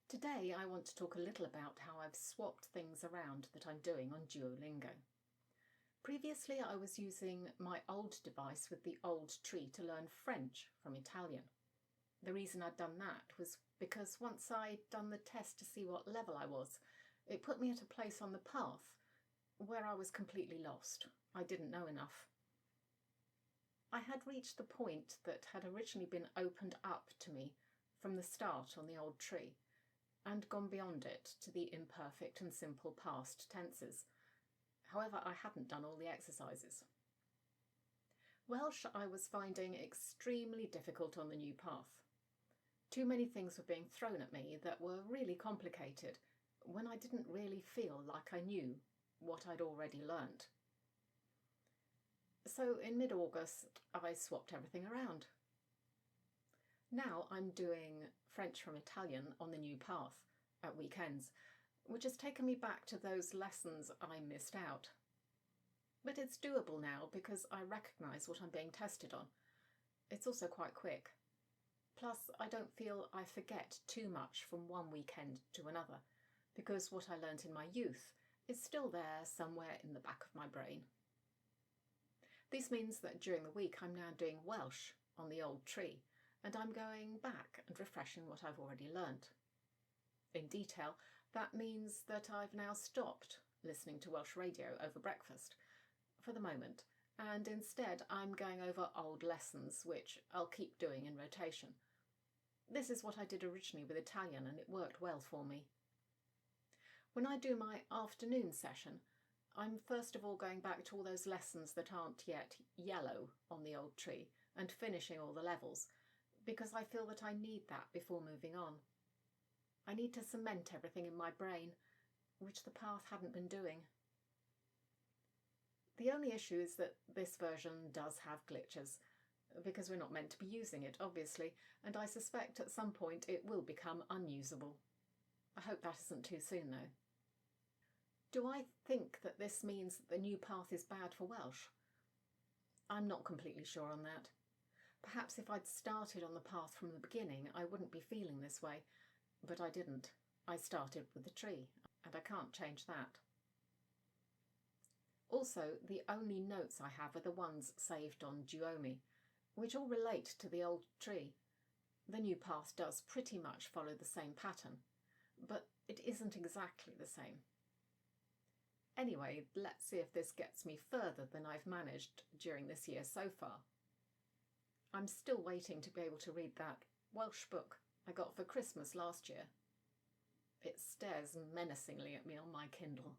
Today I want to talk a little about how I've swapped things around that I'm doing on Duolingo. Previously I was using my old device with the old tree to learn French from Italian. The reason I'd done that was because once I'd done the test to see what level I was, it put me at a place on the path where I was completely lost. I didn't know enough. I had reached the point that had originally been opened up to me from the start on the old tree, and gone beyond it to the imperfect and simple past tenses. However, I hadn't done all the exercises. Welsh I was finding extremely difficult on the new path. Too many things were being thrown at me that were really complicated when I didn't really feel like I knew what I'd already learnt. So in mid-August I swapped everything around. Now I'm doing French from Italian on the new path at weekends, which has taken me back to those lessons I missed out. But it's doable now because I recognise what I'm being tested on. It's also quite quick. Plus, I don't feel I forget too much from one weekend to another, because what I learnt in my youth is still there somewhere in the back of my brain. This means that during the week I'm now doing Welsh on the old tree, and I'm going back and refreshing what I've already learnt. In detail, that means that I've now stopped listening to Welsh radio over breakfast, for the moment, and instead I'm going over old lessons, which I'll keep doing in rotation. This is what I did originally with Italian, and it worked well for me. When I do my afternoon session, I'm first of all going back to all those lessons that aren't yet yellow on the old tree and finishing all the levels, because I feel that I need that before moving on. I need to cement everything in my brain, which the path hadn't been doing. The only issue is that this version does have glitches, because we're not meant to be using it, obviously, and I suspect at some point it will become unusable. I hope that isn't too soon, though. Do I think that this means that the new path is bad for Welsh? I'm not completely sure on that. Perhaps if I'd started on the path from the beginning, I wouldn't be feeling this way, but I didn't. I started with the tree, and I can't change that. Also, the only notes I have are the ones saved on Duomi, which all relate to the old tree. The new path does pretty much follow the same pattern, but it isn't exactly the same. Anyway, let's see if this gets me further than I've managed during this year so far. I'm still waiting to be able to read that Welsh book I got for Christmas last year. It stares menacingly at me on my Kindle.